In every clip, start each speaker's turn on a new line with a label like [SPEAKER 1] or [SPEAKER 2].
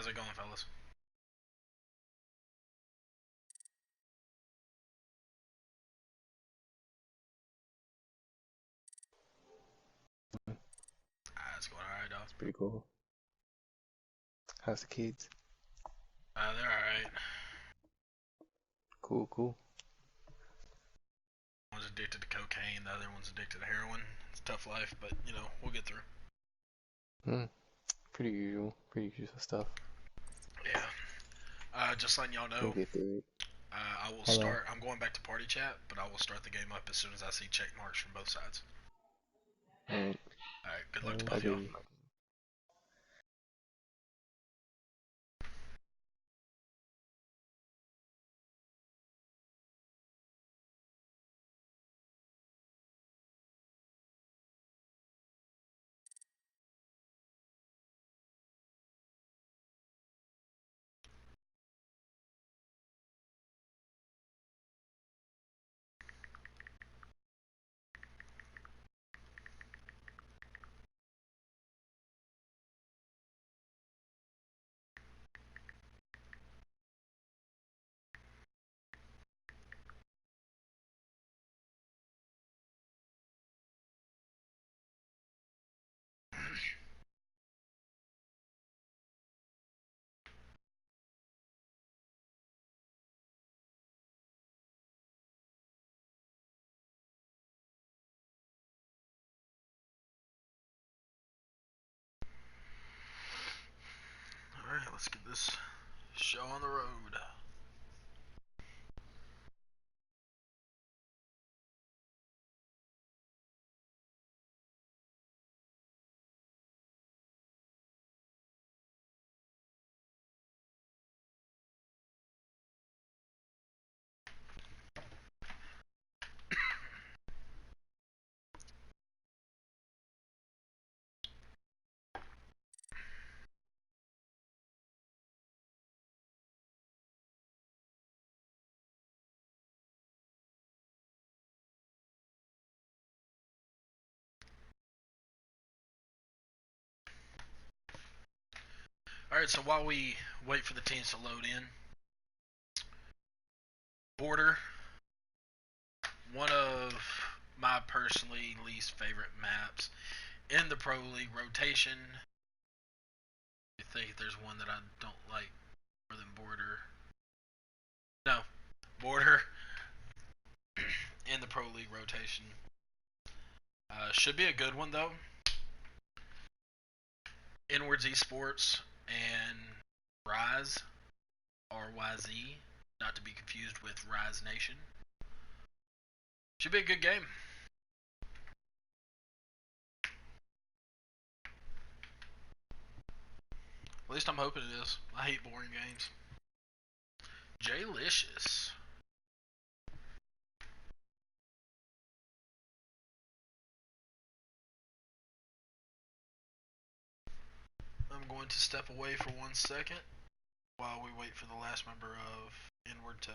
[SPEAKER 1] how's it going, fellas? It's going alright, dog.
[SPEAKER 2] It's pretty cool. How's the kids?
[SPEAKER 1] They're alright.
[SPEAKER 2] Cool, cool.
[SPEAKER 1] One's addicted to cocaine, the other one's addicted to heroin. It's a tough life, but, we'll get through.
[SPEAKER 2] Hmm. Pretty usual stuff.
[SPEAKER 1] Yeah. Just letting y'all
[SPEAKER 2] We'll
[SPEAKER 1] know,
[SPEAKER 2] get through it.
[SPEAKER 1] I will
[SPEAKER 2] Hello.
[SPEAKER 1] start. I'm going back to party chat, but I will start the game up as soon as I see check marks from both sides.
[SPEAKER 2] Alright.
[SPEAKER 1] Alright, good luck to both
[SPEAKER 2] I'll
[SPEAKER 1] of y'all.
[SPEAKER 2] give you.
[SPEAKER 1] Alright, let's get this show on the road. Alright, so while we wait for the teams to load in, Border, one of my personally least favorite maps in the Pro League rotation. I think there's one that I don't like more than Border. No, Border in the Pro League rotation. Should be a good one though. Inwards eSports and RYZ, RYZ, not to be confused with Rise Nation. Should be a good game. At least I'm hoping it is. I hate boring games. J-licious. I'm going to step away for 1 second while we wait for the last member of Inward to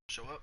[SPEAKER 1] show up.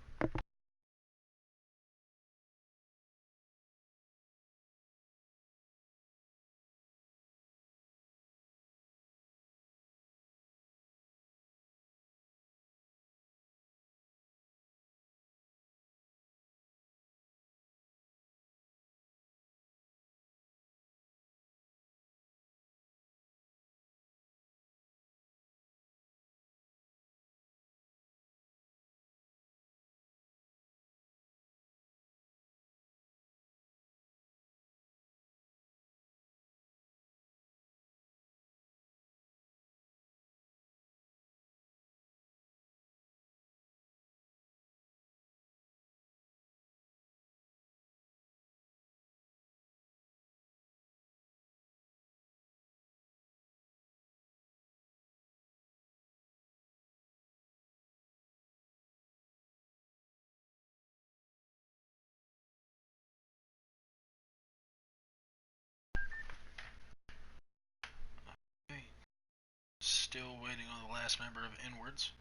[SPEAKER 1] Okay. Still waiting on the last member of Inwards.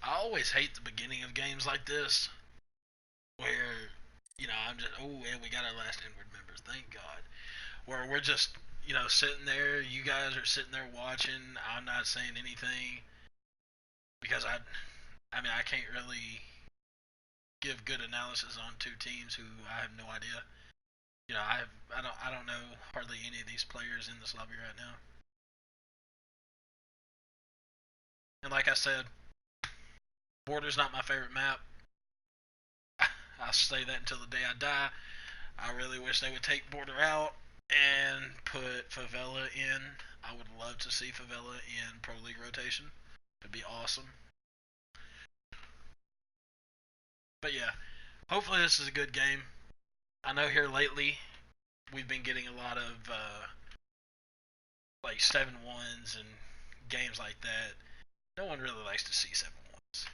[SPEAKER 1] I always hate the beginning of games like this, where I'm just, oh, and we got our last inward members, thank God. Where we're just sitting there, you guys are sitting there watching. I'm not saying anything because I mean I can't really give good analysis on two teams who I have no idea. I don't know hardly any of these players in this lobby right now. And like I said, Border's not my favorite map. I'll say that until the day I die. I really wish they would take Border out and put Favela in. I would love to see Favela in Pro League rotation. It'd be awesome. But yeah, hopefully this is a good game. I know here lately we've been getting a lot of like 7-1s and games like that. No one really likes to see 7-1s.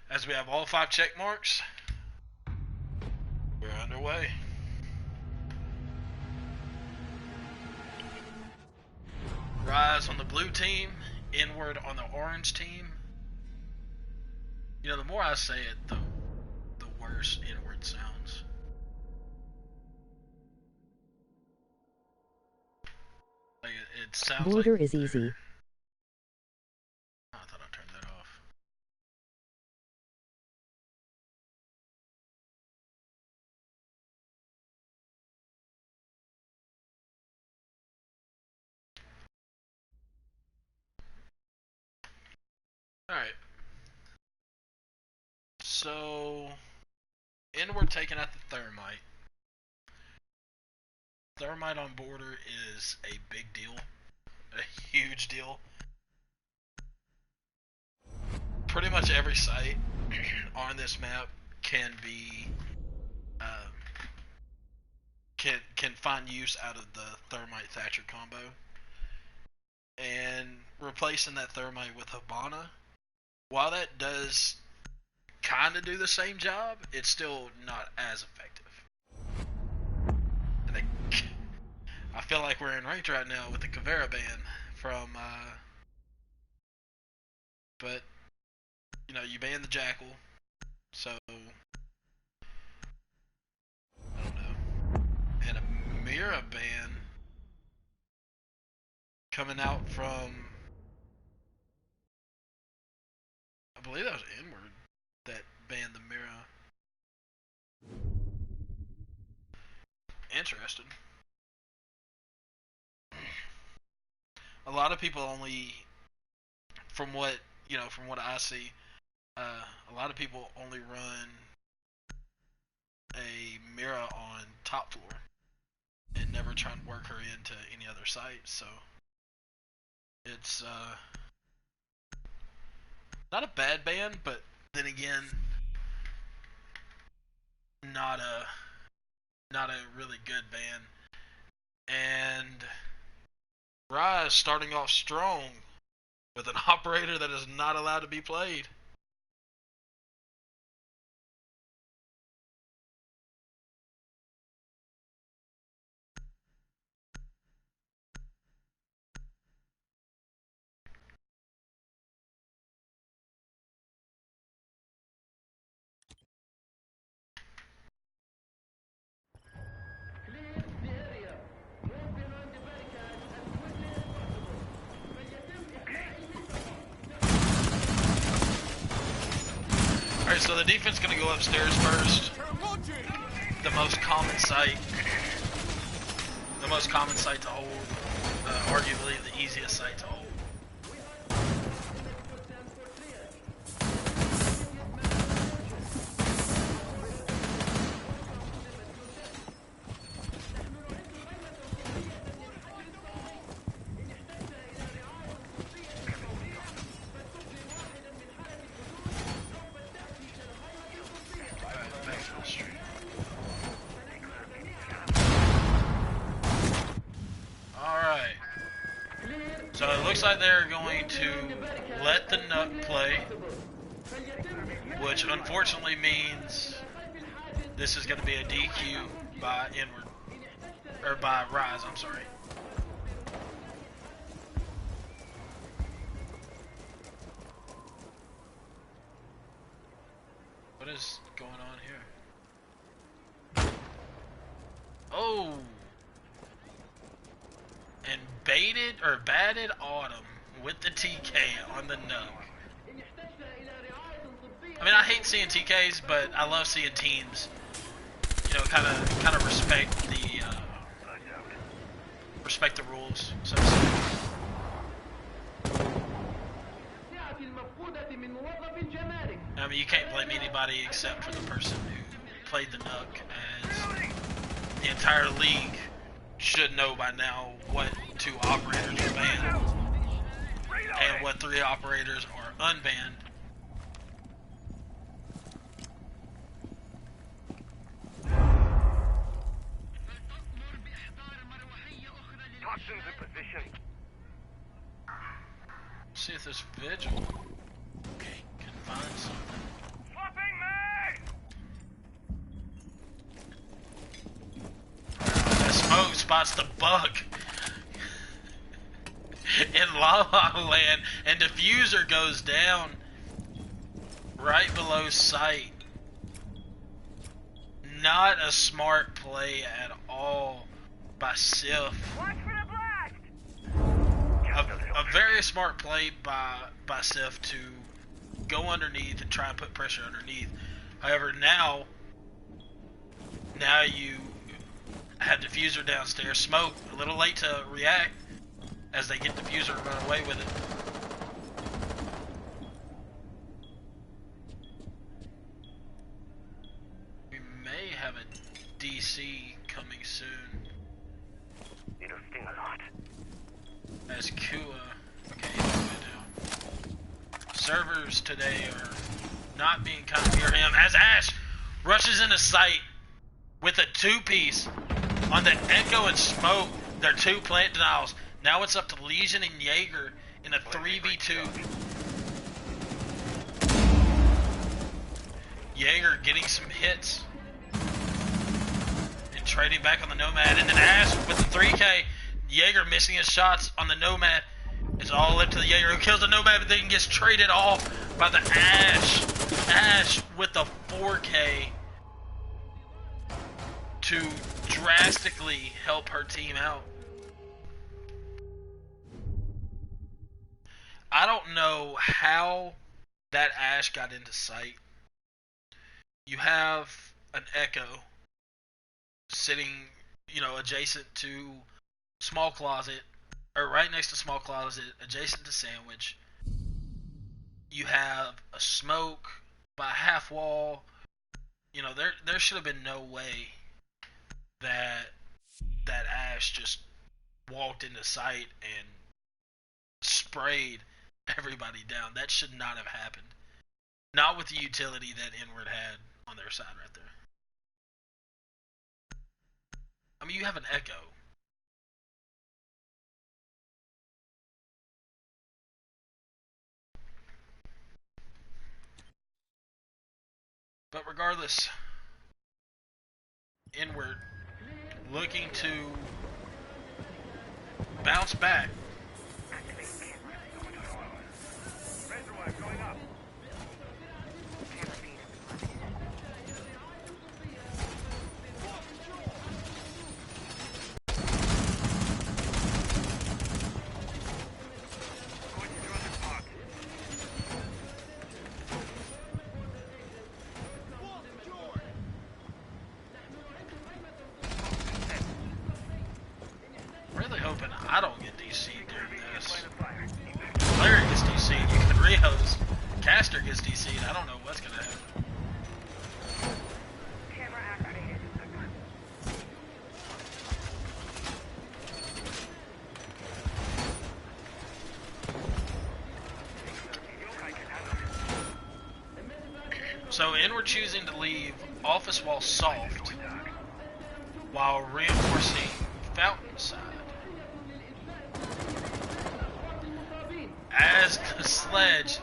[SPEAKER 1] As we have all 5 check marks, we're underway. RYZ on the blue team, Inward on the orange team. The more I say it, the worse Inward sounds. Like it sounds
[SPEAKER 3] Border
[SPEAKER 1] like
[SPEAKER 3] is easy.
[SPEAKER 1] I thought I turned that off. Alright. So Inward taking out the Thermite. Thermite on Border is a big deal. A huge deal. Pretty much every site on this map can be can find use out of the Thermite Thatcher combo, and replacing that Thermite with Habana, while that does kind of do the same job, it's still not as effective. And I feel like we're in ranked right now with the Caveira ban from but you ban the Jackal, so I don't know. And a Mira ban coming out from, I believe that was Inward that banned the Mira. Interesting. A lot of people only, from what I see, a lot of people only run a Mira on top floor and never try and work her into any other site. So it's not a bad ban, but then again, not a really good ban. And RYZ starting off strong with an operator that is not allowed to be played. Alright, so the defense going to go upstairs first. The most common site. The most common site to hold. Arguably the easiest site to hold. So it looks like they're going to let the nut play, which unfortunately means this is going to be a DQ by Inward, or by RYZ, I'm sorry. What is going on here? Oh! And batted Autumn with the TK on the nuke. I mean, I hate seeing TKs, but I love seeing teams, you know, kind of respect the rules, so to speak. I mean, you can't blame anybody except for the person who played the nuke, as the entire league should know by now what 2 operators are banned and what 3 operators are unbanned.
[SPEAKER 3] Toxins in position.
[SPEAKER 1] See if this vigil can find something.
[SPEAKER 3] Swapping mag!
[SPEAKER 1] That smoke spots the bug in Lava Land, and diffuser goes down right below sight. Not a smart play at all by Sif.
[SPEAKER 3] Watch for the blast!
[SPEAKER 1] A very smart play by Sif to go underneath and try and put pressure underneath. However, now you have diffuser downstairs. Smoke a little late to react as they get diffuser and run away with it. We may have a DC coming soon.
[SPEAKER 3] It'll sting a lot.
[SPEAKER 1] As Kua, okay, he's good now. Servers today are not being kind near him as Ash rushes into sight with a 2-piece on the Echo and Smoke. They're 2 plant denials. Now it's up to Legion and Jaeger in a 3v2. Jaeger getting some hits and trading back on the Nomad, and then Ash with the 3K. Jaeger missing his shots on the Nomad. It's all up to the Jaeger, who kills the Nomad, but then gets traded off by the Ash. Ash with the 4K to drastically help her team out. I don't know how that Ash got into sight. You have an Echo sitting, you know, adjacent to Small Closet, or right next to Small Closet, adjacent to Sandwich. You have a Smoke by half wall. You know, there should have been no way that Ash just walked into sight and sprayed everybody down. That should not have happened. Not with the utility that Inward had on their side right there. I mean, you have an Echo. But regardless, Inward looking to bounce back. Really hoping I don't get DC'd during this. Larry gets DC'd, you can Rios. Caster gets DC'd, I don't know what's gonna happen.
[SPEAKER 3] Camera activated.
[SPEAKER 1] So Inward choosing to leave Office Wall soft while reinforcing Fountain side. As the Sledge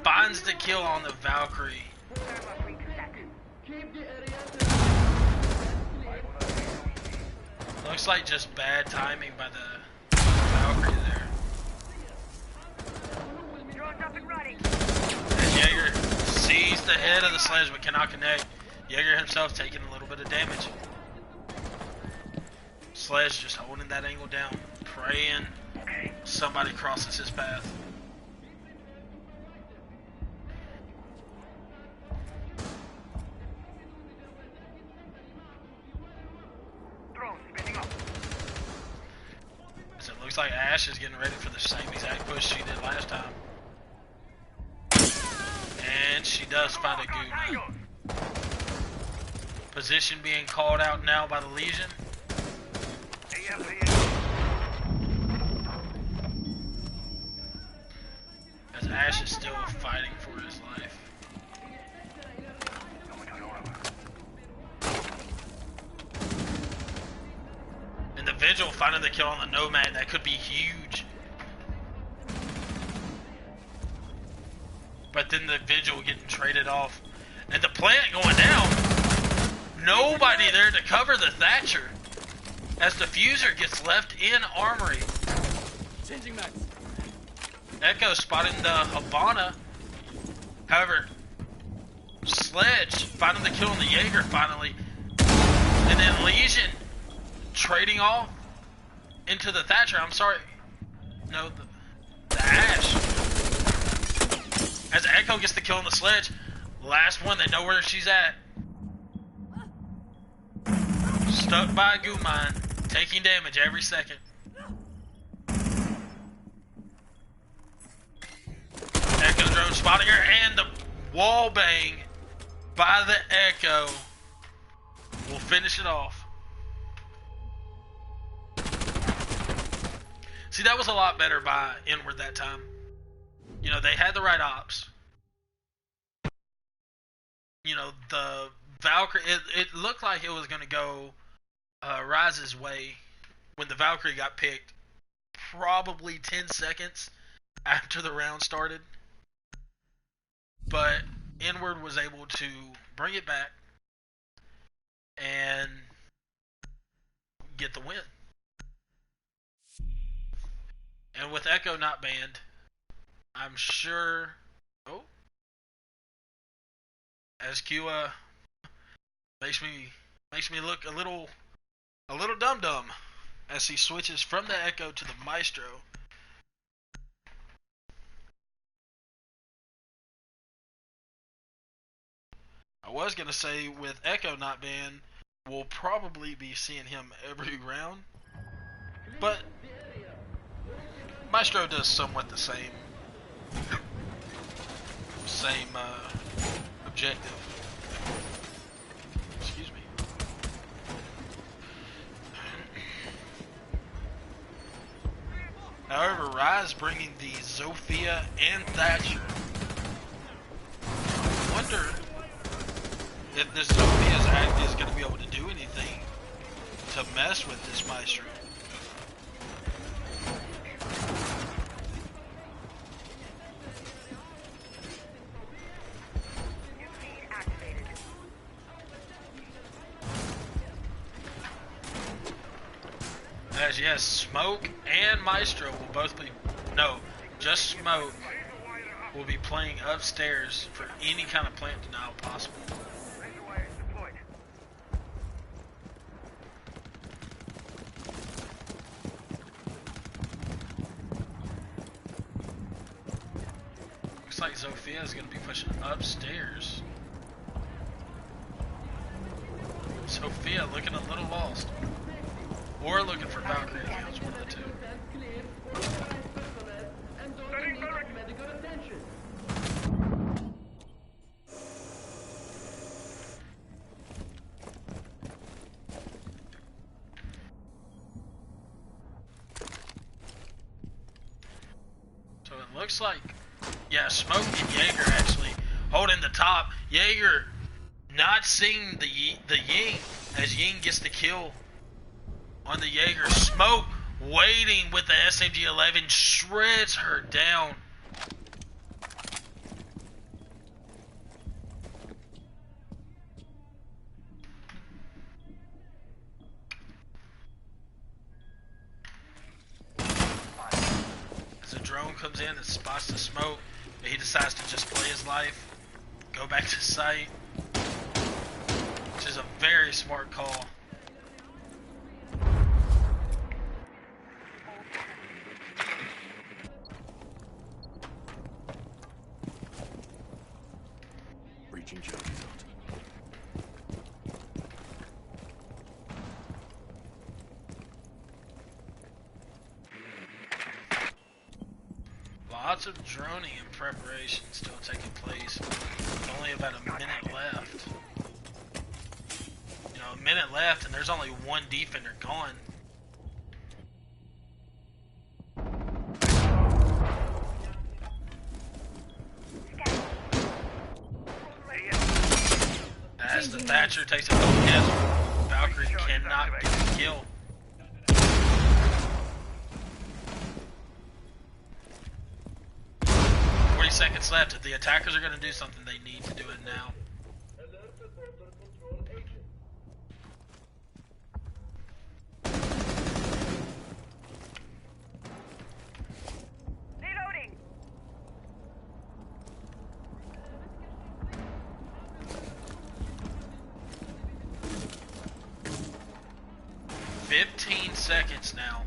[SPEAKER 1] finds the kill on the Valkyrie. Looks like just bad timing by the Valkyrie there.
[SPEAKER 3] Drone's up and running.
[SPEAKER 1] And Jaeger sees just ahead of the sledge but cannot connect. Jaeger himself taking a little bit of damage. Sledge just holding that angle down, praying somebody crosses his path.
[SPEAKER 3] Drone spinning up.
[SPEAKER 1] So it looks like Ash is getting ready for the same exact push she did last time. And she does find a goo. Position being called out now by the Legion. As Ash is still fighting for his life. And the Vigil finding the kill on the Nomad, that could be huge. But then the Vigil getting traded off. And the plant going down. Nobody there to cover the Thatcher. As Diffuser gets left in Armory.
[SPEAKER 4] Changing max.
[SPEAKER 1] Echo spotting the Havana. However, Sledge finding the kill on the Jaeger finally. And then Legion trading off into the Thatcher. I'm sorry. No, the Ash. As Echo gets the kill on the Sledge. Last one, they know where she's at. Stuck by a goo mine. Taking damage every second. Echo drone spotting her, and the wall bang by the Echo will finish it off. See, that was a lot better by Inward that time. You know, they had the right ops. You know, the Valkyrie, it looked like it was going to go RYZ's way when the Valkyrie got picked probably 10 seconds after the round started. But Inward was able to bring it back and get the win. And with Echo not banned, I'm sure... Oh. As Kua makes me look a little dum-dum as he switches from the Echo to the Maestro. I was gonna say with Echo not banned, we'll probably be seeing him every round, but Maestro does somewhat the same objective. Excuse me. However, RYZ bringing the Zofia and Thatcher. I wonder if this Zofia's act is going to be able to do anything to mess with this Maestro. As yes, Smoke and Maestro will both be, no, just Smoke will be playing upstairs for any kind of plant denial possible. Looks like Zofia is going to be pushing upstairs. Zofia looking a little lost. Or looking for Valkyrie accounts, one of the two. So it looks like, yeah, Smoke and Jaeger actually holding the top. Jaeger not seeing the Ying as Ying gets the kill on the Jaeger. Smoke waiting with the SMG-11, shreds her down. As a drone comes in and spots the Smoke, he decides to just play his life, go back to site, which is a very smart call.
[SPEAKER 4] Breaching Joe field.
[SPEAKER 1] Lots of droning and preparation still taking place. Only about a minute left. You know, a minute left and there's only one defender gone. As the Thatcher takes a couple hits, Valkyrie cannot get the kill. Seconds left. If the attackers are going to do something, they need to do it now.
[SPEAKER 3] Reloading.
[SPEAKER 1] 15 seconds now.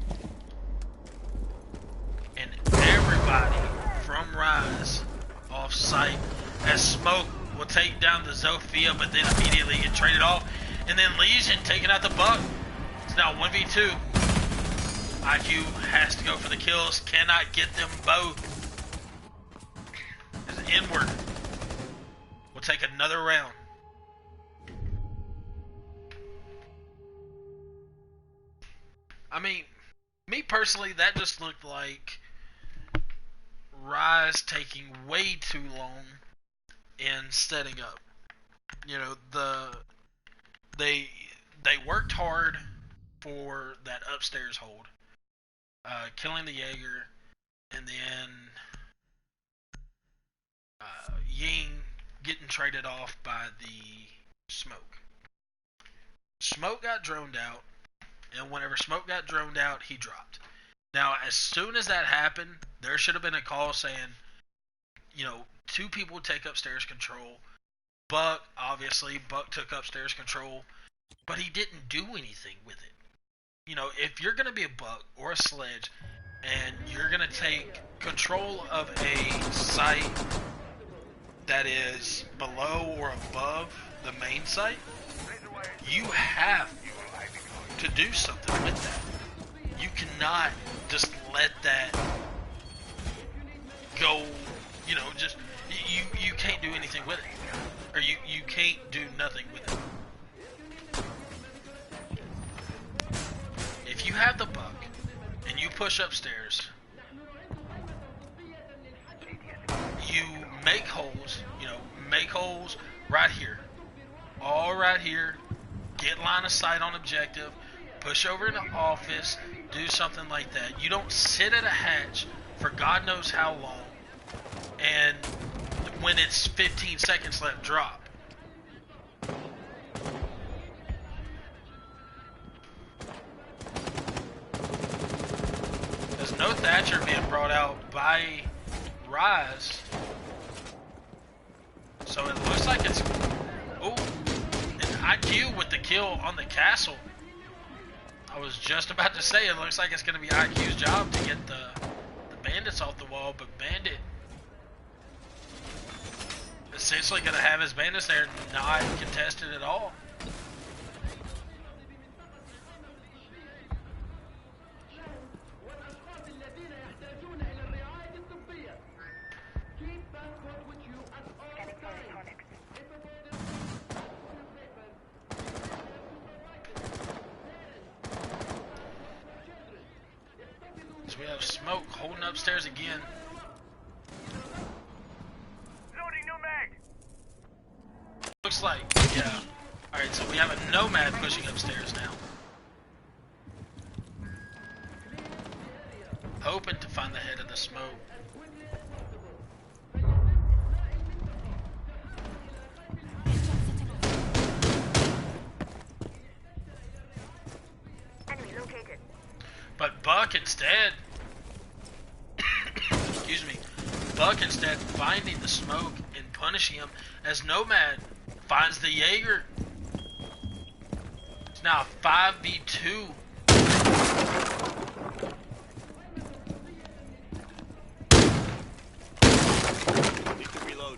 [SPEAKER 1] And everybody from RYZ off site as Smoke will take down the Zofia, but then immediately get traded off. And then Legion taking out the Buck. It's now 1v2. IQ has to go for the kills, cannot get them both. As Inward will take another round. I mean, me personally, that just looked like RYZ taking way too long in setting up. You know, they worked hard for that upstairs hold, killing the Jaeger, and then Ying getting traded off by the Smoke. Smoke got droned out, and whenever Smoke got droned out, he dropped. Now, as soon as that happened, there should have been a call saying, you know, 2 people take upstairs control. Buck, obviously, Buck took upstairs control, but he didn't do anything with it. You know, if you're going to be a Buck or a Sledge, and you're going to take control of a site that is below or above the main site, you have to do something with that. You cannot just let that go, you know, just, you can't do anything with it. Or you can't do nothing with it. If you have the Buck, and you push upstairs, you make holes, you know, make holes right here. All right here. Get line of sight on objective. Push over in the office. Do something like that. You don't sit at a hatch for God knows how long. And when it's 15 seconds left, drop. There's no Thatcher being brought out by RYZ. So it looks like it's... Oh, and IQ with the kill on the castle. I was just about to say, it looks like it's going to be IQ's job to get the bandits off the wall, but Bandit essentially going to have his bandits there not contested at all. So we have Smoke holding upstairs again.
[SPEAKER 3] Loading new mag.
[SPEAKER 1] Looks like, yeah. Alright, so we have a Nomad pushing upstairs now. Hoping to find the head of the Smoke.
[SPEAKER 3] Enemy located.
[SPEAKER 1] But Buck instead, excuse me, Buck instead finding the Smoke and punishing him as Nomad finds the Jaeger. It's now 5v2.
[SPEAKER 4] Need to reload.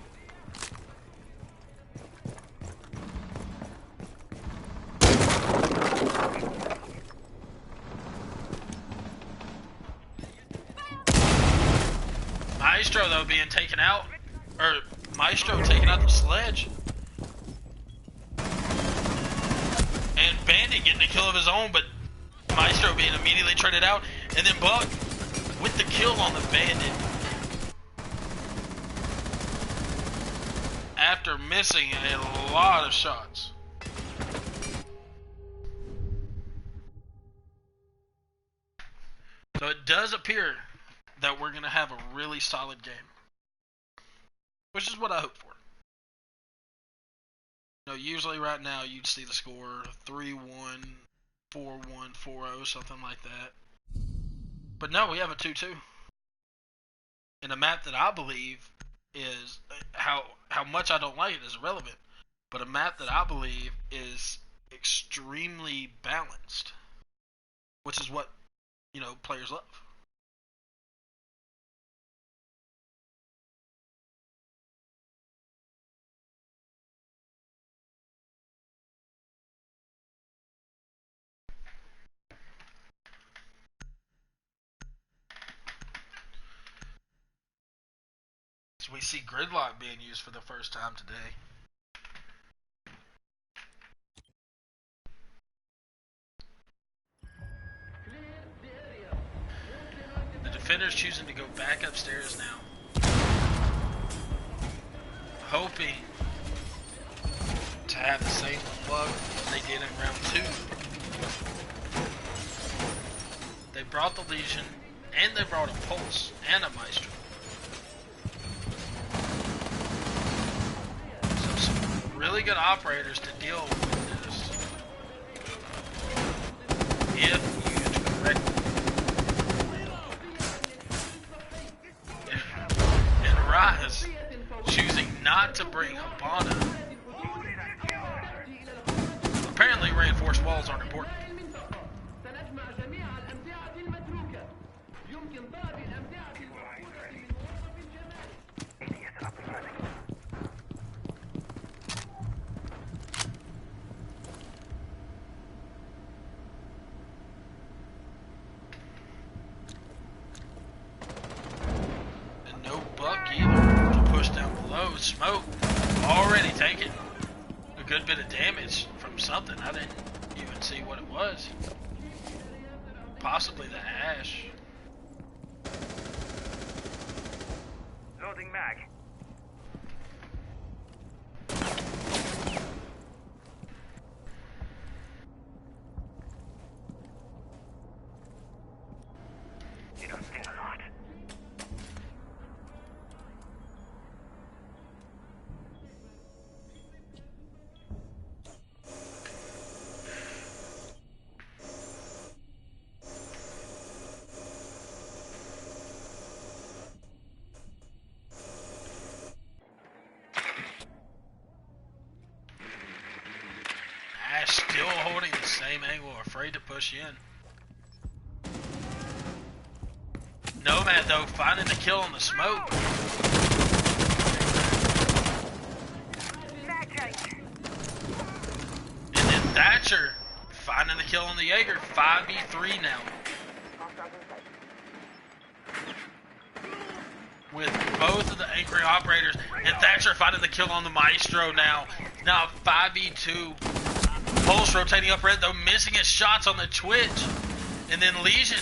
[SPEAKER 1] Maestro, though, being taken out. Or, Maestro taking out the sledge. And Bandit getting a kill of his own, but Maestro being immediately traded out. And then Buck with the kill on the Bandit. After missing a lot of shots. So it does appear that we're going to have a really solid game. Which is what I hope for. You know, usually right now you'd see the score 3-1, 4-1, 4-0, something like that. But no, we have a 2-2. In a map that I believe is, how much I don't like it is irrelevant, but a map that I believe is extremely balanced, which is what, you know, players love. So we see gridlock being used for the first time today. The defender's choosing to go back upstairs now, hoping to have the same luck they did in round 2. They brought the Legion, and they brought a Pulse and a Maestro. So some really good operators to deal with this if used correctly. And RYZ choosing not to bring Habana. Apparently reinforced walls aren't important. And no Buck either to push down below. Smoke already taken a good bit of damage from something. I didn't even see what it was. Possibly the Ash.
[SPEAKER 3] Loading mag. You don't sting a lot.
[SPEAKER 1] Ash still holding the same angle, afraid to push in. Nomad though finding the kill on the smoke. And then Thatcher finding the kill on the Jaeger. 5v3 now. With both of the anchoring operators, and Thatcher finding the kill on the Maestro now. Now 5v2. Pulse rotating up red though, missing his shots on the Twitch. And then Legion,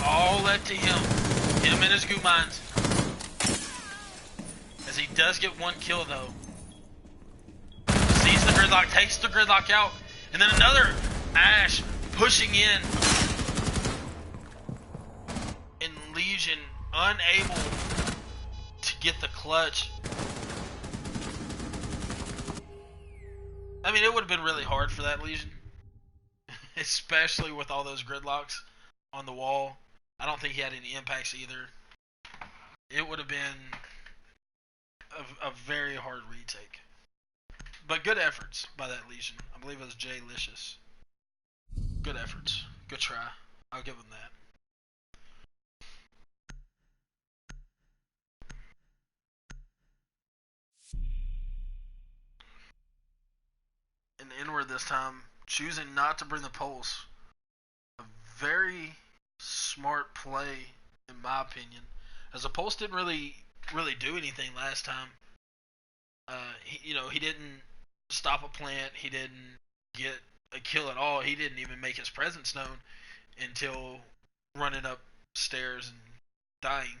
[SPEAKER 1] all left to him. Him and his goo mines. As he does get one kill though. Sees the gridlock, takes the gridlock out. And then another Ash pushing in. And Legion unable to get the clutch. I mean, it would have been really hard for that Legion. Especially with all those gridlocks on the wall. I don't think he had any impacts either. It would have been a very hard retake. But good efforts by that Legion. I believe it was Jay Licious. Good efforts. Good try. I'll give him that. And inward this time, choosing not to bring the pulse. A very smart play, in my opinion, as the pulse didn't really do anything last time. He didn't stop a plant. He didn't get a kill at all. He didn't even make his presence known until running upstairs and dying.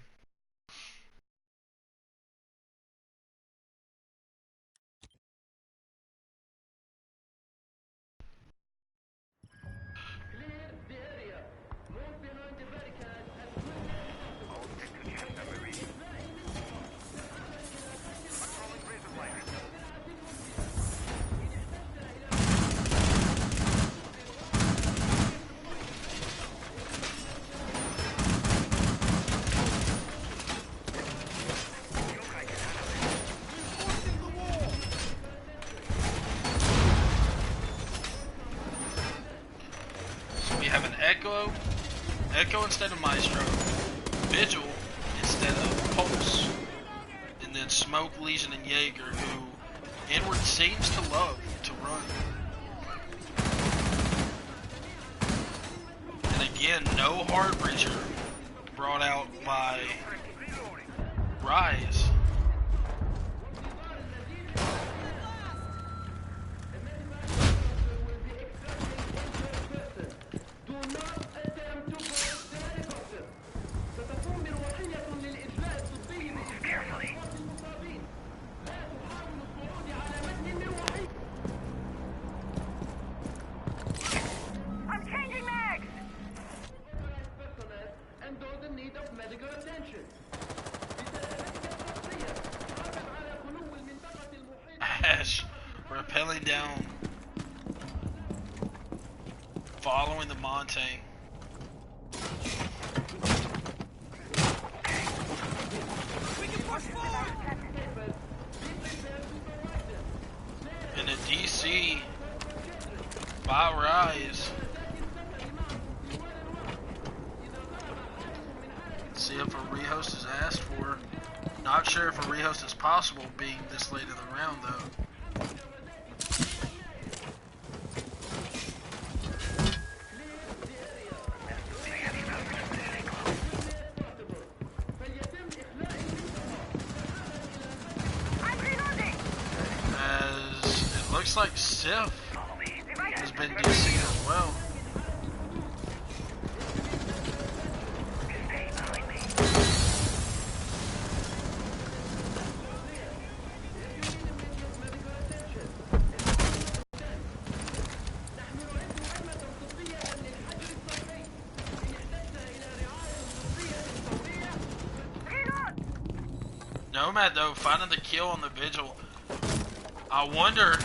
[SPEAKER 3] All set to check number reading. Controlling razor wire.
[SPEAKER 1] So we have an Echo instead of Maestro, Vigil instead of Pulse, and then Smoke, Legion, and Jaeger, who Inward seems to love to run. And again, no hard breacher brought out by RYZ.
[SPEAKER 3] I'm changing mags!
[SPEAKER 1] Ash rappelling down, following the Montaigne. And a DC by RYZ. See if a rehost is asked for. Not sure if a rehost is possible being this late in the round though.
[SPEAKER 3] I'm reloading!
[SPEAKER 1] As it looks like Sif has been DC'd as well.
[SPEAKER 3] Stay behind me. Reload!
[SPEAKER 1] Nomad though finding the kill on the Vigil. I wonder,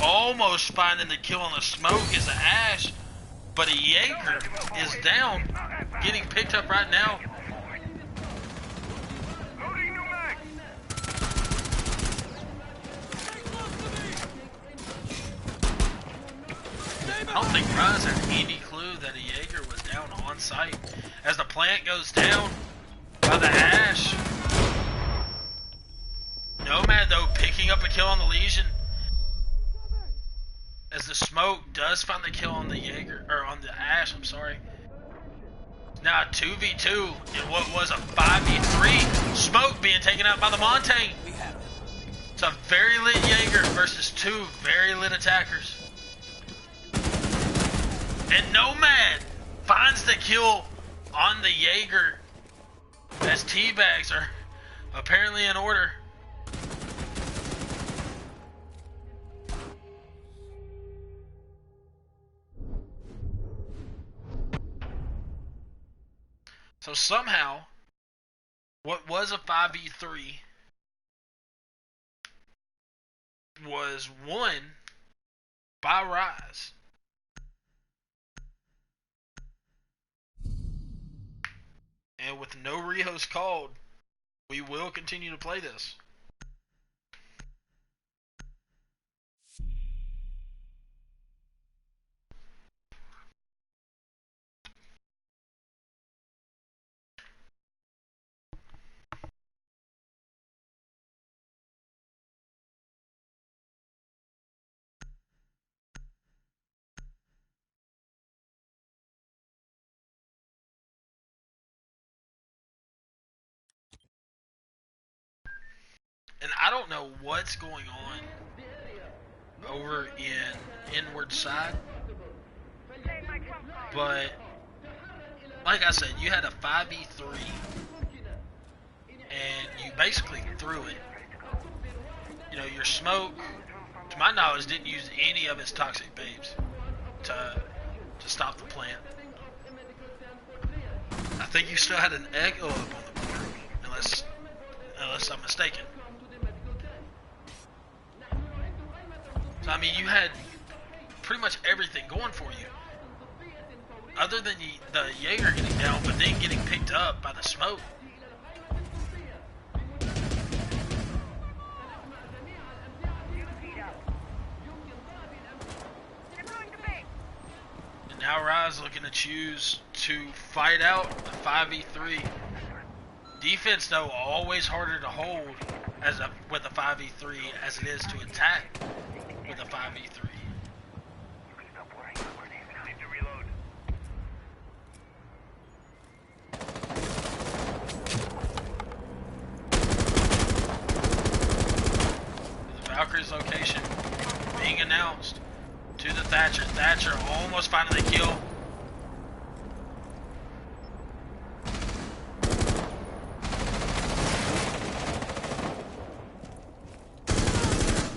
[SPEAKER 1] almost finding the kill on the Smoke is the Ash, but a Jaeger is down, getting picked up right now.
[SPEAKER 3] Loading new mag!
[SPEAKER 1] I don't think RYZ had any clue that a Jaeger was down on site. As the plant goes down by the Ash. Nomad though picking up a kill on the Legion. As the Smoke does find the kill on the Jaeger, or on the Ash, I'm sorry. Now a 2v2 in what was a 5v3. Smoke being taken out by the Montaigne. It's a very lit Jaeger versus two very lit attackers. And Nomad finds the kill on the Jaeger as teabags are apparently in order. So somehow, what was a 5v3 was won by RYZ. And with no rehost called, We will continue to play this. And I don't know what's going on over in inward side, but like I said, you had a 5v3 and you basically threw it. You know, your smoke, to my knowledge, didn't use any of its toxic babes to stop the plant. I think you still had an echo up on the board, unless I'm mistaken. So I mean, you had pretty much everything going for you, other than the Jaeger getting down, but then getting picked up by the smoke. And now RYZ looking to choose to fight out a 5v3. Defense, though, always harder to hold with a 5v3 as it is to attack with a 5v3.
[SPEAKER 3] Need to reload.
[SPEAKER 1] The Valkyrie's location being announced to the Thatcher. Thatcher almost finding the kill.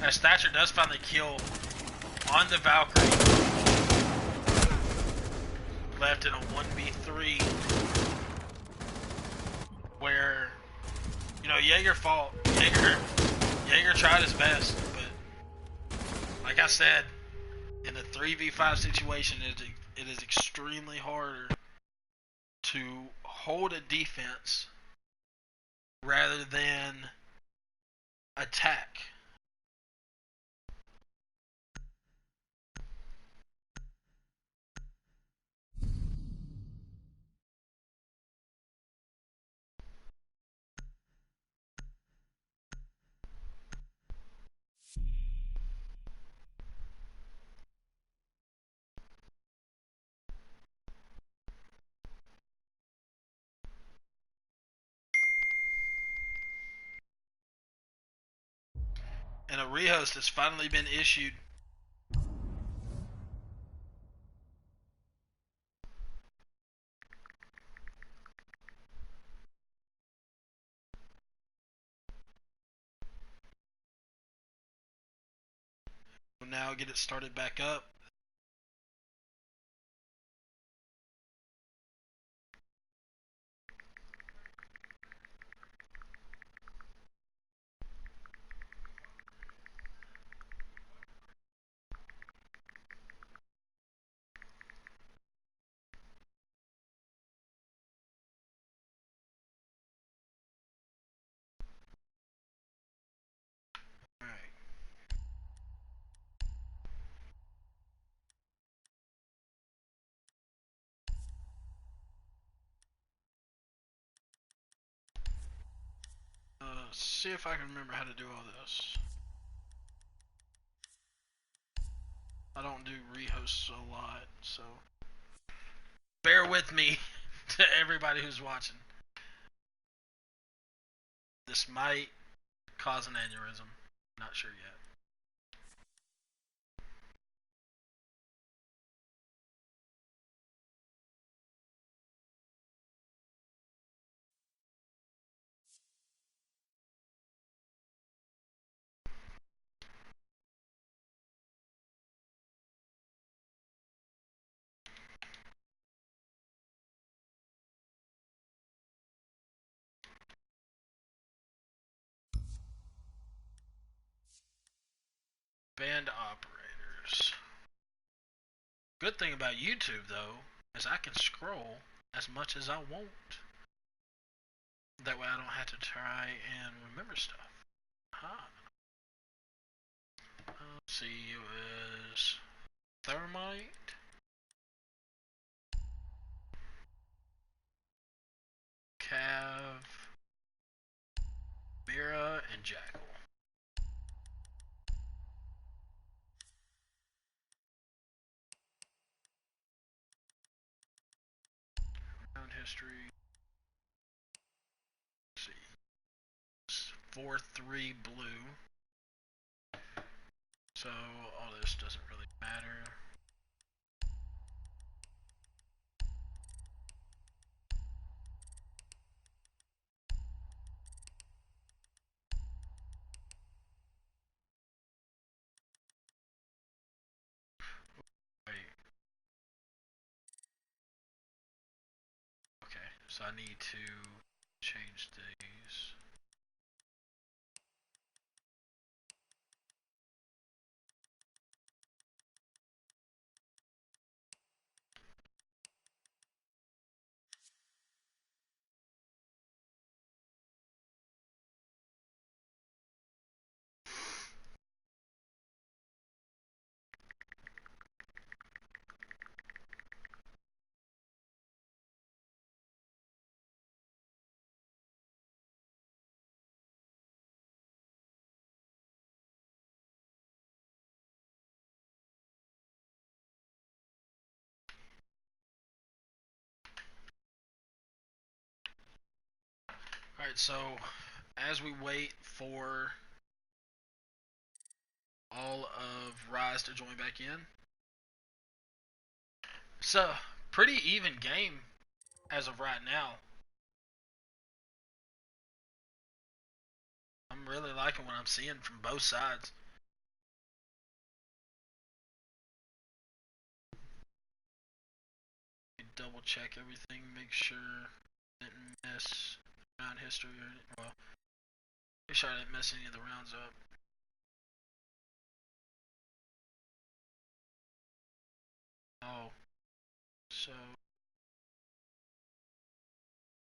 [SPEAKER 1] As Thatcher does find the kill on the Valkyrie. Left in a 1v3 where, you know, Jaeger tried his best, but like I said, in a 3v5 situation, it is extremely harder to hold a defense rather than attack. And a rehost has finally been issued. We'll now get it started back up. Alright. See if I can remember how to do all this. I don't do rehosts a lot, so bear with me to everybody who's watching. This might cause an aneurysm. Not sure yet. Band operators. Good thing about YouTube, though, is I can scroll as much as I want. That way I don't have to try and remember stuff. Huh. Let's see, it was Thermite, Cav, Mira, and Jackal. Round history. Let's see. 4-3 blue. So all this doesn't really matter. Wait. Okay, so I need to change these. Alright, so as we wait for all of RYZ to join back in, it's a pretty even game as of right now. I'm really liking what I'm seeing from both sides. Double check everything, make sure I didn't miss round history or well, make sure I didn't mess any of the rounds up. Oh, so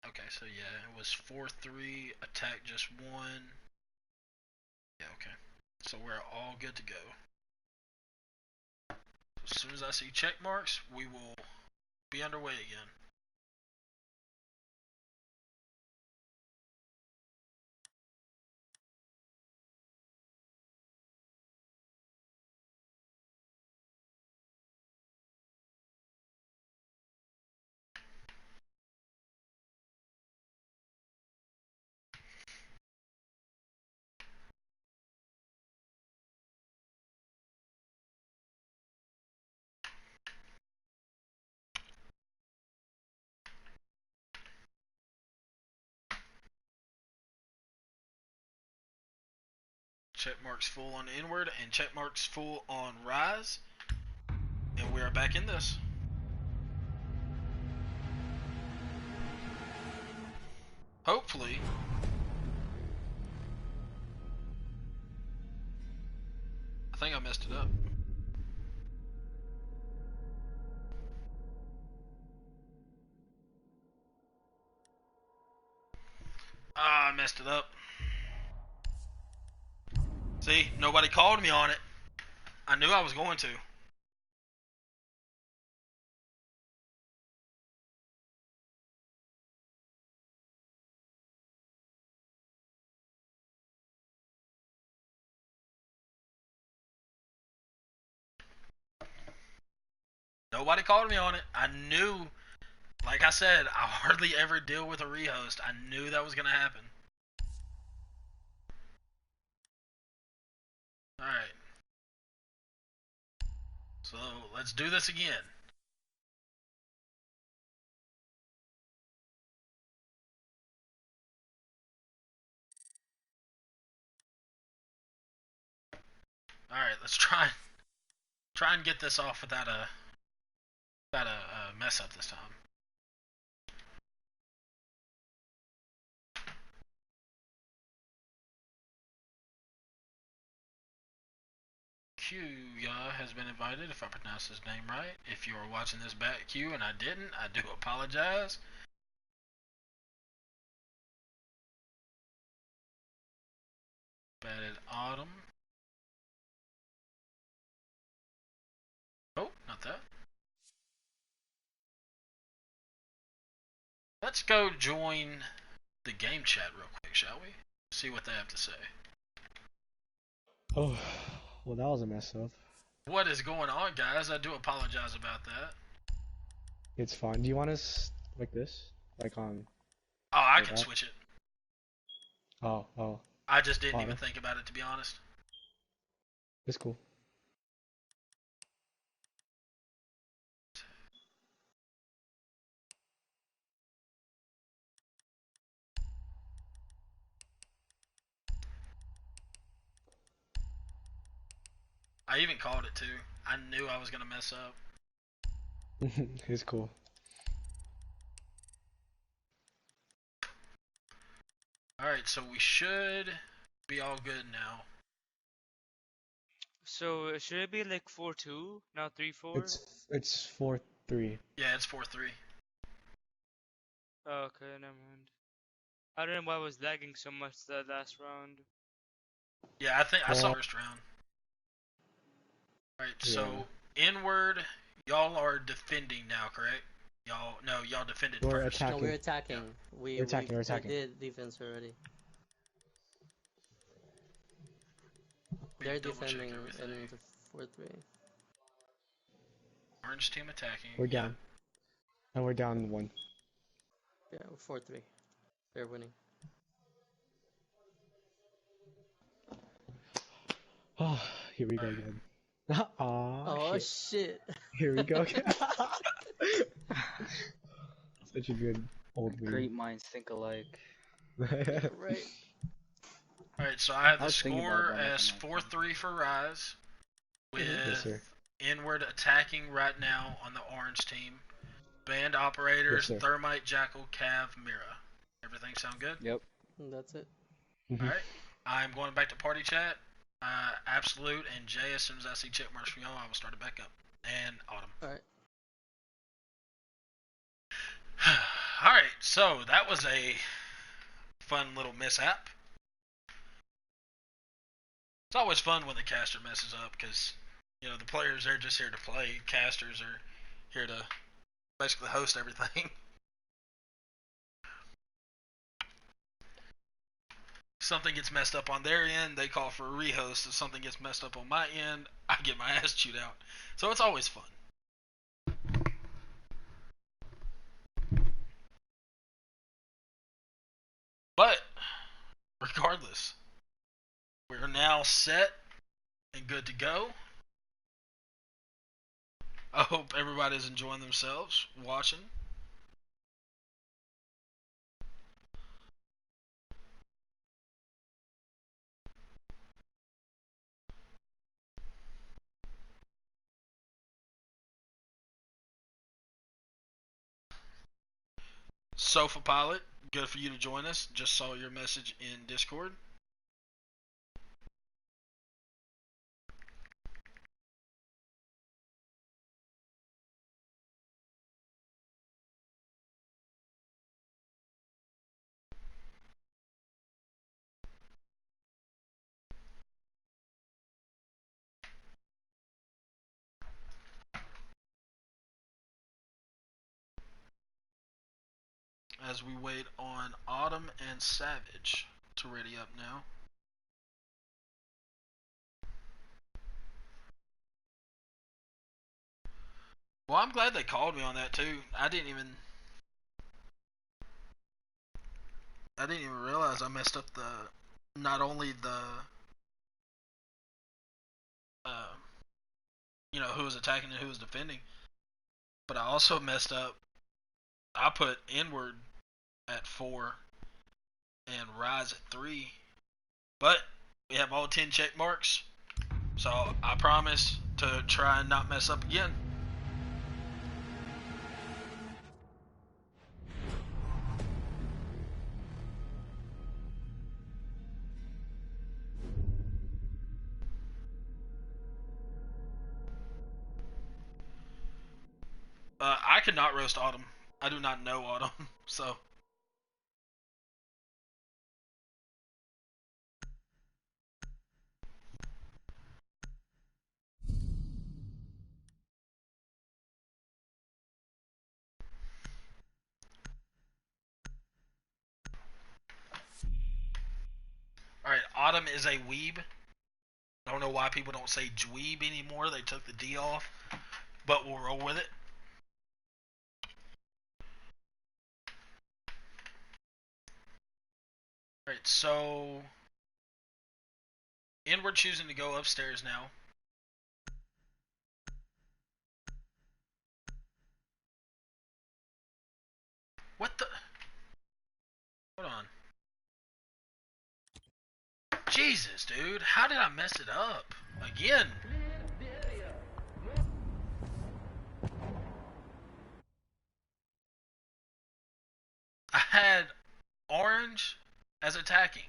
[SPEAKER 1] okay, so yeah, it was 4-3, attack just one. Yeah, okay. So we're all good to go. As soon as I see check marks, we will be underway again. Check marks full on inward and check marks full on RYZ. And we are back in this. Hopefully. I think I messed it up. Ah, I messed it up. See, nobody called me on it. I knew I was going to. Nobody called me on it. I knew, like I said, I hardly ever deal with a rehost. I knew that was going to happen. Alright. So, let's do this again. Alright, let's try and get this off without a mess up this time. Q has been invited, if I pronounce his name right. If you are watching this back, Q, and I didn't, I do apologize. Batted Autumn. Oh, not that. Let's go join the game chat real quick, shall we? See what they have to say.
[SPEAKER 2] Oh, well, that was a mess up.
[SPEAKER 1] What is going on, guys? I do apologize about that.
[SPEAKER 2] It's fine. Do you want us like this? Like on.
[SPEAKER 1] Oh, I
[SPEAKER 2] Like
[SPEAKER 1] can
[SPEAKER 2] that?
[SPEAKER 1] switch it.
[SPEAKER 2] Oh.
[SPEAKER 1] I just didn't even
[SPEAKER 2] Autumn.
[SPEAKER 1] think about it, to be honest.
[SPEAKER 2] It's cool.
[SPEAKER 1] I even called it too. I knew I was gonna mess up.
[SPEAKER 2] It's cool.
[SPEAKER 1] Alright, so we should be all good now.
[SPEAKER 5] So should it be like 4-2, not 3-4?
[SPEAKER 2] It's 4-3.
[SPEAKER 1] Yeah, it's 4-3.
[SPEAKER 5] Oh, okay, never mind. I don't know why I was lagging so much that last round.
[SPEAKER 1] Yeah, I think I saw
[SPEAKER 2] Well,
[SPEAKER 1] first round. Alright,
[SPEAKER 2] yeah.
[SPEAKER 1] so inward, y'all are defending now, correct? Y'all defended
[SPEAKER 2] We're
[SPEAKER 1] first.
[SPEAKER 2] attacking.
[SPEAKER 6] No, we're attacking.
[SPEAKER 2] We're attacking, we're attacking.
[SPEAKER 6] We did defense already.
[SPEAKER 1] We
[SPEAKER 6] They're
[SPEAKER 1] double-checked
[SPEAKER 6] defending
[SPEAKER 1] everything.
[SPEAKER 6] in the 4-3.
[SPEAKER 1] Orange team attacking.
[SPEAKER 2] We're down. And we're down 1.
[SPEAKER 6] Yeah, 4-3. They're winning.
[SPEAKER 2] Oh, here we go
[SPEAKER 1] Alright.
[SPEAKER 2] again. Aw,
[SPEAKER 6] Oh
[SPEAKER 2] shit.
[SPEAKER 6] shit.
[SPEAKER 2] Here we go again. Such a good old meme.
[SPEAKER 7] Great minds think alike.
[SPEAKER 6] Yeah, right.
[SPEAKER 1] Alright, so I have
[SPEAKER 7] I
[SPEAKER 1] the
[SPEAKER 7] was thinking about
[SPEAKER 1] score
[SPEAKER 7] that
[SPEAKER 1] as
[SPEAKER 7] after my
[SPEAKER 1] 4-3 for RYZ, with
[SPEAKER 2] Yes, sir.
[SPEAKER 1] inward attacking right now on the orange team. Band
[SPEAKER 2] Yes,
[SPEAKER 1] operators,
[SPEAKER 2] sir.
[SPEAKER 1] Thermite, Jackal, Cav, Mira. Everything sound good?
[SPEAKER 7] Yep.
[SPEAKER 6] That's it.
[SPEAKER 2] Mhm.
[SPEAKER 1] Alright, I'm going back to party chat. Absolute and Jay, as soon as I see check marks from y'all, I will start it back up. And Autumn.
[SPEAKER 6] Alright.
[SPEAKER 1] Alright, so that was a fun little mishap. It's always fun when the caster messes up because, the players, they're just here to play. Casters are here to basically host everything. Something gets messed up on their end, they call for a rehost. If something gets messed up on my end, I get my ass chewed out. So it's always fun. But, regardless, we're now set and good to go. I hope everybody's enjoying themselves watching. Sofa Pilot, good for you to join us. Just saw your message in Discord. As we wait on Autumn and Savage to ready up now. Well, I'm glad they called me on that too. I didn't even realize I messed up not only the who was attacking and who was defending, but I also messed up. I put inward at 4 and RYZ at 3, but we have all 10 check marks, so I promise to try and not mess up again. I could not roast Autumn. I do not know Autumn, so bottom is a weeb. I don't know why people don't say dweeb anymore. They took the D off, but we'll roll with it. Alright, so we're choosing to go upstairs now. What the? Hold on. Jesus, dude. How did I mess it up? Again. I had orange as attacking.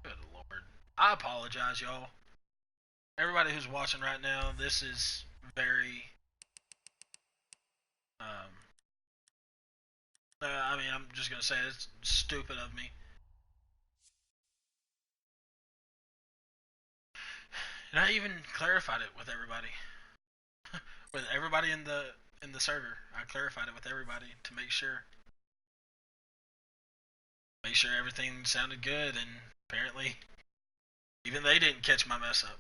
[SPEAKER 1] Good lord. I apologize, y'all. Everybody who's watching right now, this is very I mean, I'm just gonna say it's stupid of me. And I even clarified it with everybody. With everybody in the server. I clarified it with everybody to make sure everything sounded good, and apparently even they didn't catch my mess up.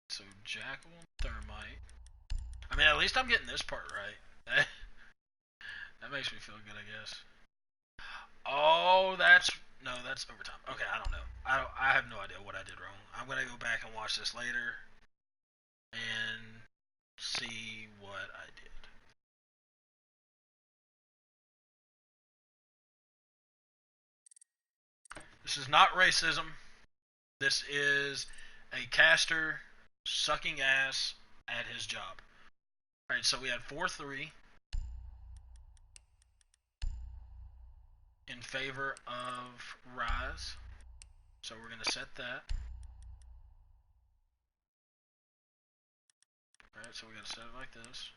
[SPEAKER 1] So Jackal and Thermite. I mean, at least I'm getting this part right. That makes me feel good, I guess. Oh, that's overtime. Okay, I don't know. I have no idea what I did wrong. I'm gonna go back and watch this later and see what I did. This is not racism. This is a caster sucking ass at his job. Alright, so we had 4-3 in favor of RYZ. So we're going to set that. Alright, so we got to set it like this.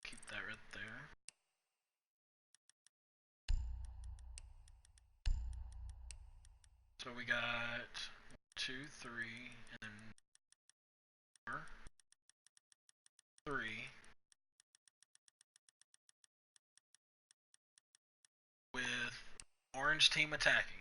[SPEAKER 1] Keep that right there. So we got 2, 3, and then 4, 3. With orange team attacking.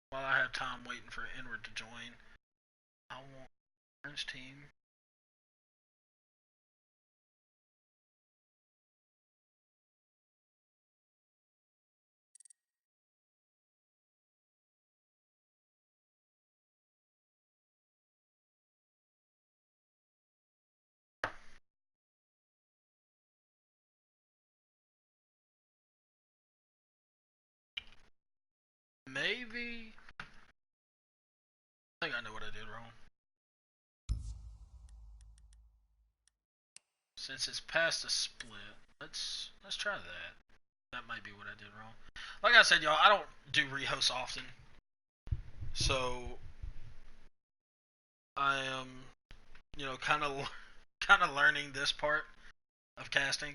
[SPEAKER 1] While I have time waiting for Inward to join, I want orange team. Maybe. I think I know what I did wrong. Since it's past a split, let's try that. That might be what I did wrong. Like I said, y'all, I don't do rehosts often, so I am, kind of learning this part of casting.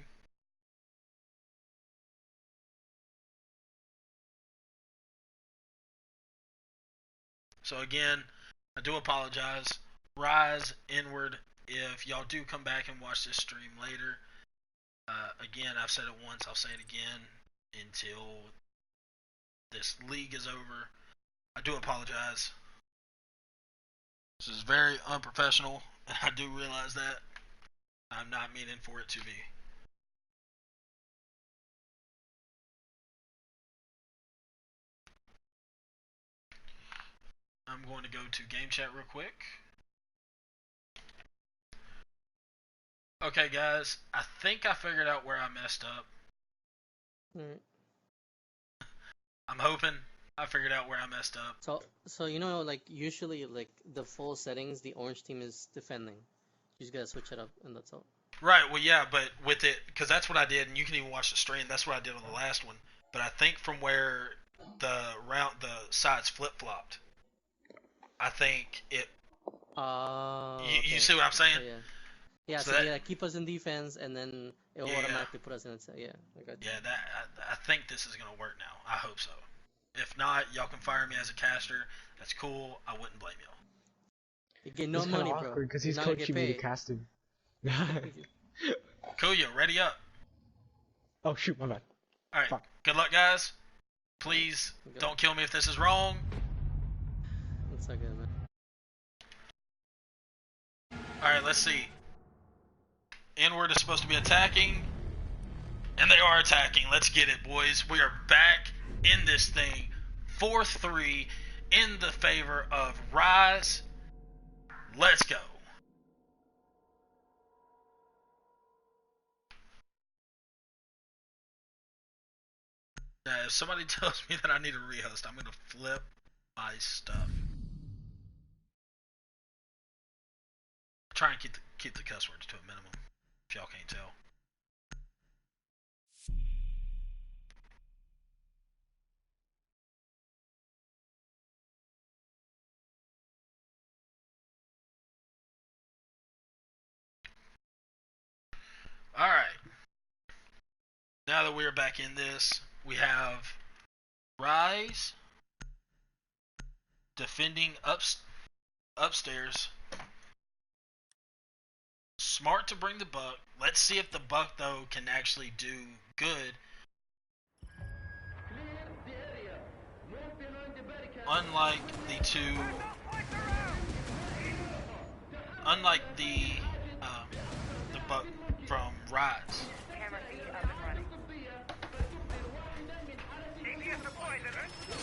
[SPEAKER 1] So again, I do apologize. RYZ, Inward, if y'all do come back and watch this stream later, again, I've said it once, I'll say it again until this league is over. I do apologize. This is very unprofessional, and I do realize that. I'm not meaning for it to be. I'm going to go to game chat real quick. Okay, guys, I think I figured out where I messed up.
[SPEAKER 6] Alright.
[SPEAKER 1] I'm hoping I figured out where I messed up.
[SPEAKER 6] So you know, like usually, like the full settings, the orange team is defending. You just gotta switch it up, and that's all.
[SPEAKER 1] Right, well, yeah, but with it, because that's what I did, and you can even watch the stream, that's what I did on the last one. But I think from where the sides flip-flopped, I think it,
[SPEAKER 6] Okay.
[SPEAKER 1] you see what I'm saying?
[SPEAKER 6] Yeah. Yeah.
[SPEAKER 1] So
[SPEAKER 6] So
[SPEAKER 1] that,
[SPEAKER 6] yeah, keep us in defense, and then it will
[SPEAKER 1] Yeah.
[SPEAKER 6] automatically put us in. Yeah, I got you.
[SPEAKER 1] yeah, I think this is going to work now. I hope so. If not, y'all can fire me as a caster. That's cool. I wouldn't blame y'all.
[SPEAKER 6] You get no
[SPEAKER 2] It's kind
[SPEAKER 6] money,
[SPEAKER 2] of
[SPEAKER 6] bro.
[SPEAKER 2] awkward because
[SPEAKER 6] You're
[SPEAKER 2] he's
[SPEAKER 6] not gonna get
[SPEAKER 2] coaching me to
[SPEAKER 6] paid.
[SPEAKER 2] cast him.
[SPEAKER 1] Kuya, ready up.
[SPEAKER 2] Oh shoot, my bad.
[SPEAKER 1] Alright,
[SPEAKER 2] Fuck.
[SPEAKER 1] good luck, guys. Please,
[SPEAKER 6] Okay.
[SPEAKER 1] don't kill me if this is wrong.
[SPEAKER 6] That's not good, man.
[SPEAKER 1] Alright, let's see. Inward is supposed to be attacking. And they are attacking. Let's get it, boys. We are back in this thing. 4-3 in the favor of RYZ. Let's go. Now, if somebody tells me that I need a rehost, I'm going to flip my stuff. Try and keep the cuss words to a minimum, if y'all can't tell. Alright. Now that we're back in this, we have RYZ defending upstairs. Smart to bring the buck. Let's see if the buck, though, can actually do good. Unlike the two, unlike the buck from RYZ.
[SPEAKER 3] Camera feed up and running. GPS deployed, is it?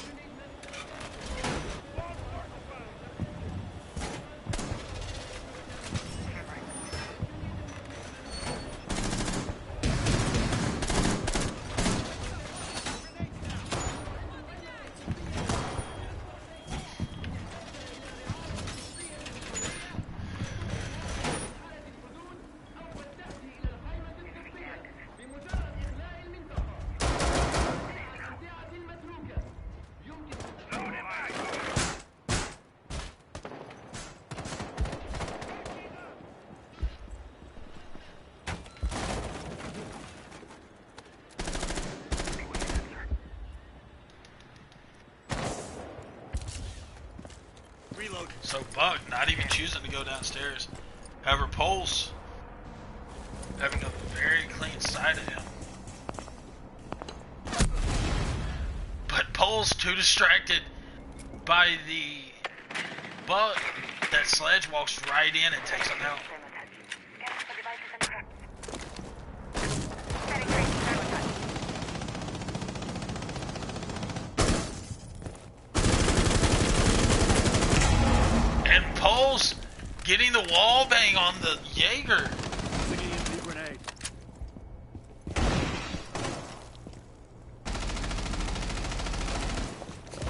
[SPEAKER 4] Reload.
[SPEAKER 1] So Buck not even choosing to go downstairs. However, Pulse having a very clean sight of him. But Pulse too distracted by the Buck that Sledge walks right in and takes him out. And Pulse getting the wall bang on the Jaeger.
[SPEAKER 4] Sticking in the grenade.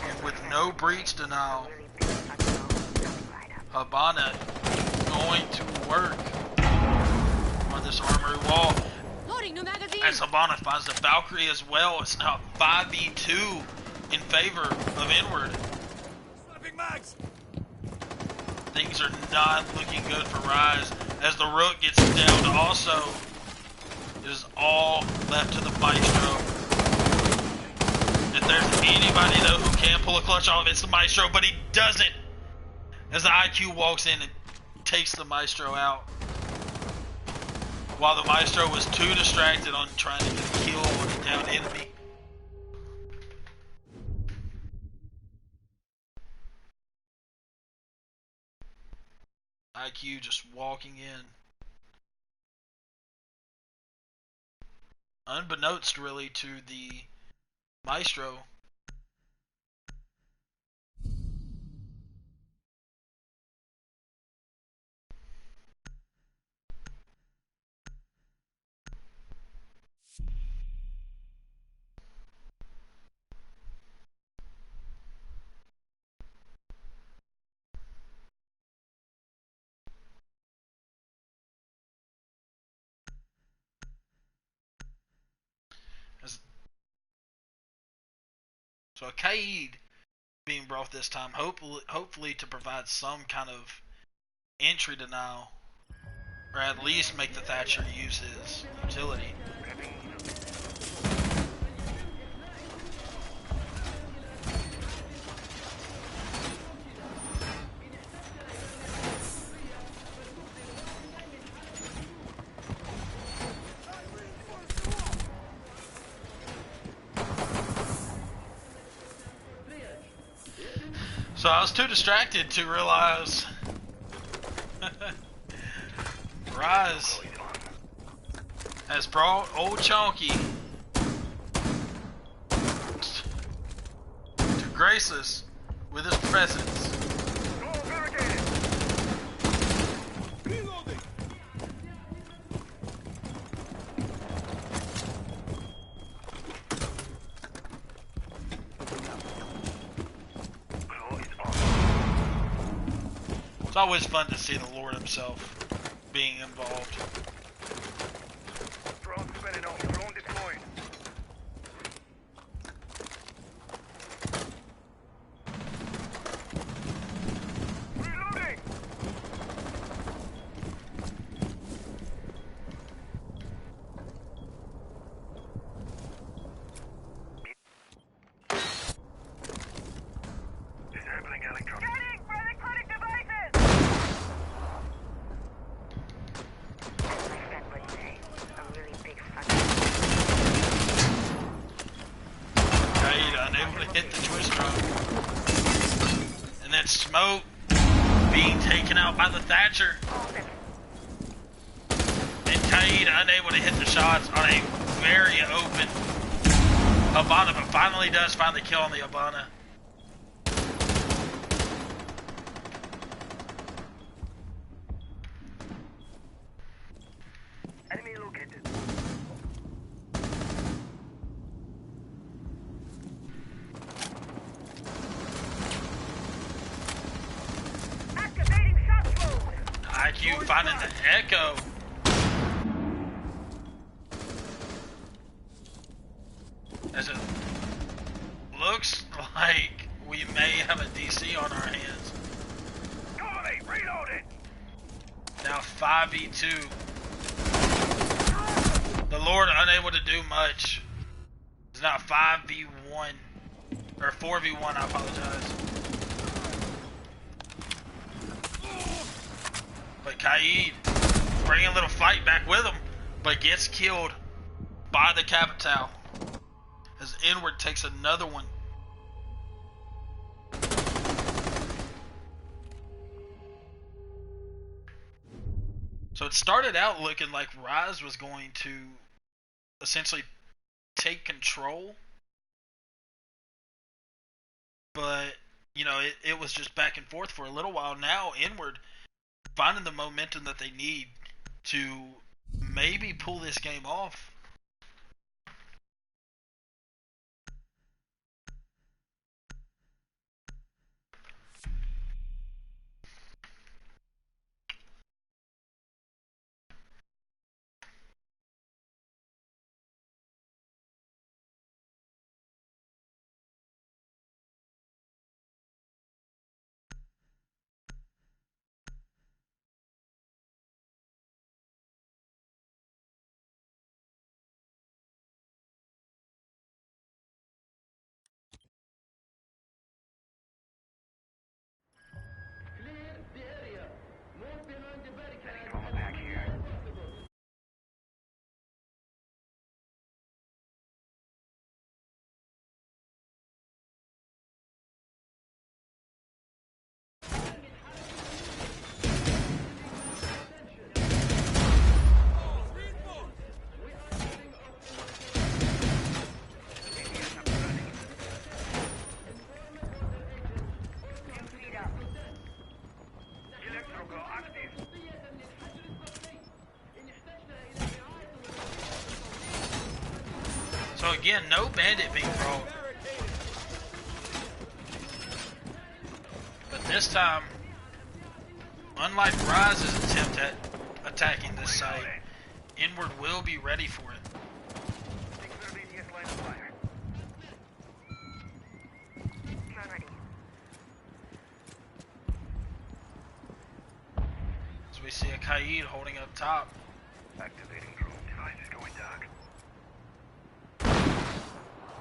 [SPEAKER 1] And with no breach denial, Habana going to work on this armory wall.
[SPEAKER 7] Loading new magazine.
[SPEAKER 1] As Habana finds the Valkyrie as well, it's now 5v2 in favor of Inward.
[SPEAKER 4] Swapping mags.
[SPEAKER 1] Things are not looking good for RYZ as the Rook gets down also. It is all left to the Maestro. If there's anybody though who can pull a clutch off, it's the Maestro, but he doesn't. As the IQ walks in and takes the Maestro out. While the Maestro was too distracted on trying to get a kill on a down enemy. IQ just walking in. Unbeknownst really to the Maestro. So a Kaid being brought this time, hopefully to provide some kind of entry denial, or at least make the Thatcher use his utility. So I was too distracted to realize RYZ has brought old Chonky to grace us with his presence.
[SPEAKER 4] Reloading.
[SPEAKER 1] It's always fun to see the Lord himself being involved.
[SPEAKER 3] Drone spinning out. Drone deployed. Reloading. Disabling electronics. Scanning for electronic devices.
[SPEAKER 1] Kaid unable to hit the twist drone. And then Smoke being taken out by the Thatcher. And Kaid unable to hit the shots on a very open Habana, but finally does find the kill on the Habana.
[SPEAKER 3] Enemy located. Activating shot flow.
[SPEAKER 1] IQ finding the Echo. As it looks like we may have a DC on our hands.
[SPEAKER 3] Cover me. Reloading.
[SPEAKER 1] Now 5v2. The Lord unable to do much. It's now 5v1. Or 4v1, I apologize. But Kaid bringing a little fight back with him, but gets killed by the Capital. As Inward takes another one. So it started out looking like RYZ was going to essentially take control. But, you know, it was just back and forth for a little while. Now Inward finding the momentum that they need to maybe pull this game off.
[SPEAKER 3] Back here.
[SPEAKER 1] So again, no bandit being brought. But this time, unlike RYZ's attempt at attacking this site, Inward will be ready for it. we see a Kaid holding up top.
[SPEAKER 3] Activating drone. Device is going dark.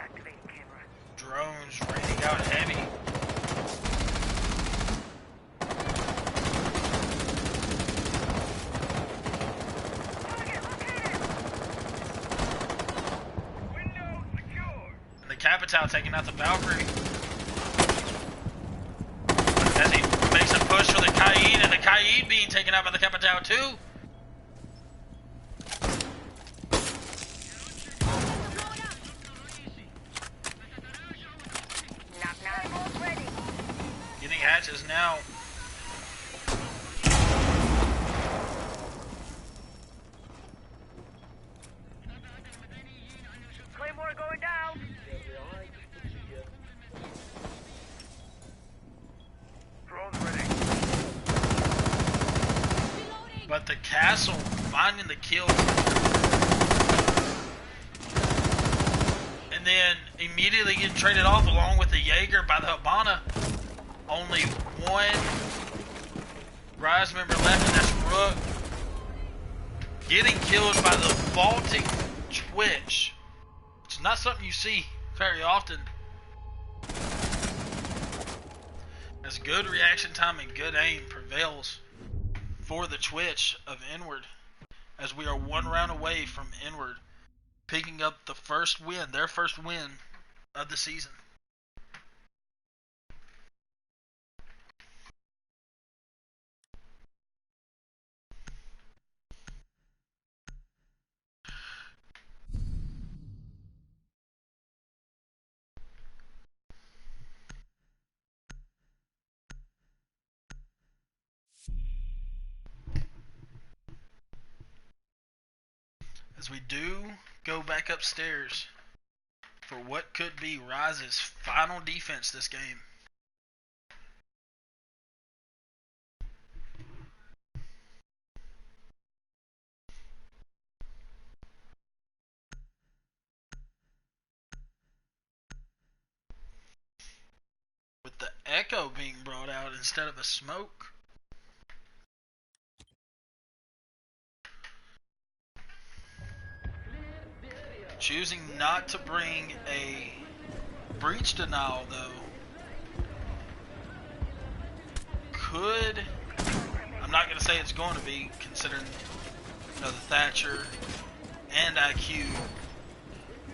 [SPEAKER 3] Activating camera.
[SPEAKER 1] Drones raining out heavy.
[SPEAKER 3] Target located! Window secure!
[SPEAKER 1] And the Capitao taking out the Valkyrie. As he makes a push for the Kaid, and the Kaid being taken out by the Capitao too.
[SPEAKER 3] Knock knock. Ready.
[SPEAKER 1] Getting hatches now.
[SPEAKER 3] Claymore going down. Drones ready.
[SPEAKER 1] But the castle finding the kill. And then immediately getting traded off along with the Jaeger by the Habana. Only one RYZ member left, and that's Rook. Getting killed by the vaulting Twitch. It's not something you see very often. As good reaction time and good aim prevails for the Twitch of Inward, as we are one round away from Inward picking up the first win, their first win of the season. As we do go back upstairs for what could be RYZ's final defense this game. With the echo being brought out instead of a smoke. Choosing not to bring a breach denial though could, I'm not going to say it's going to be, considering the Thatcher and IQ,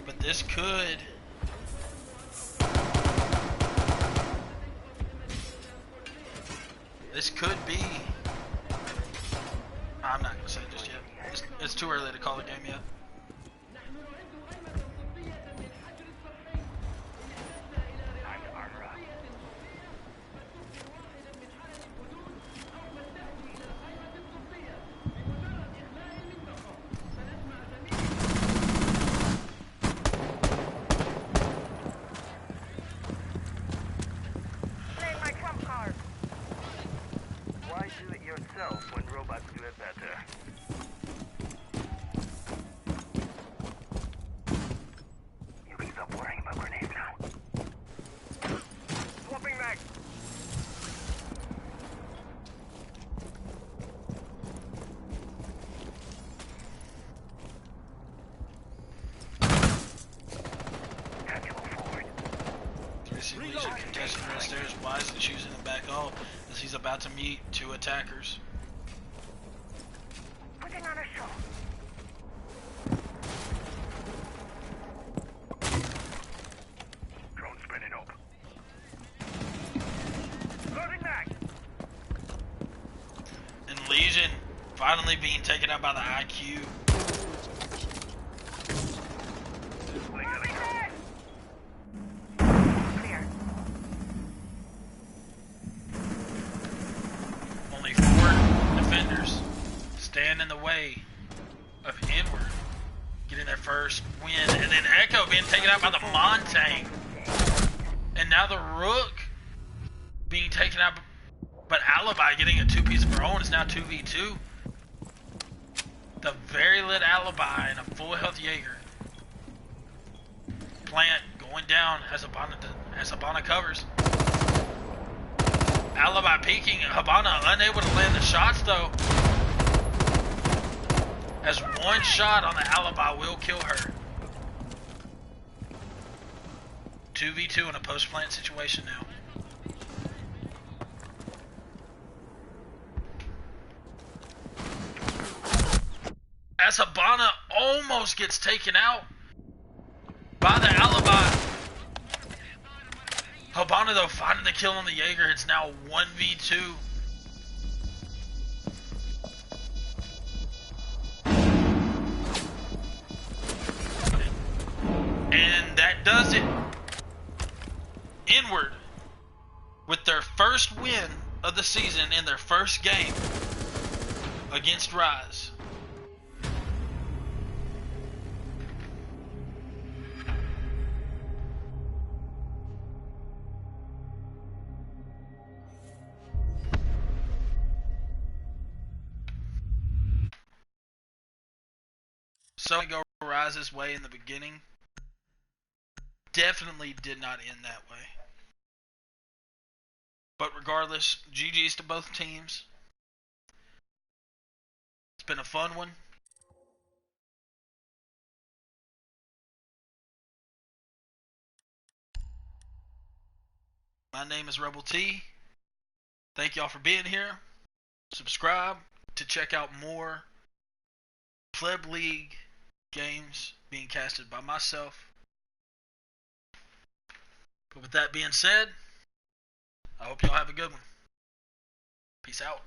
[SPEAKER 1] but this could be, I'm not going to say it just yet. It's too early to call the game yet.
[SPEAKER 3] Play my trump card. Why do it yourself when robots do it better? You can stop worrying about grenades now. Swapping back. Have to move forward.
[SPEAKER 1] We see Legion contesting downstairs, wisely choosing to back off as he's about to meet two attackers.
[SPEAKER 3] Putting on a show. Drone spinning up. Loading back.
[SPEAKER 1] And Legion finally being taken out by the IQ.
[SPEAKER 3] Clear.
[SPEAKER 1] Only 4 defenders stand in the way of Inward getting their first win, and then Echo being taken out by the Montang, and now the Rook being taken out, but Alibi getting a 2-piece of her own. It's now 2v2. The very lit Alibi and a full health Jaeger. Plant going down as Habana covers. Alibi peeking, Habana unable to land the shots though. As one shot on the alibi will kill her. 2v2 in a post-plant situation now. As Habana almost gets taken out by the alibi. Habana though finding the kill on the Jaeger. It's now 1v2. And that does it. Inward with their first win of the season in their first game against RYZ. So go RYZ's way in the beginning. Definitely did not end that way. But regardless, GG's to both teams. It's been a fun one. My name is Rebel T. Thank y'all for being here. Subscribe to check out more Pleb League games being casted by myself. But with that being said, I hope y'all have a good one. Peace out.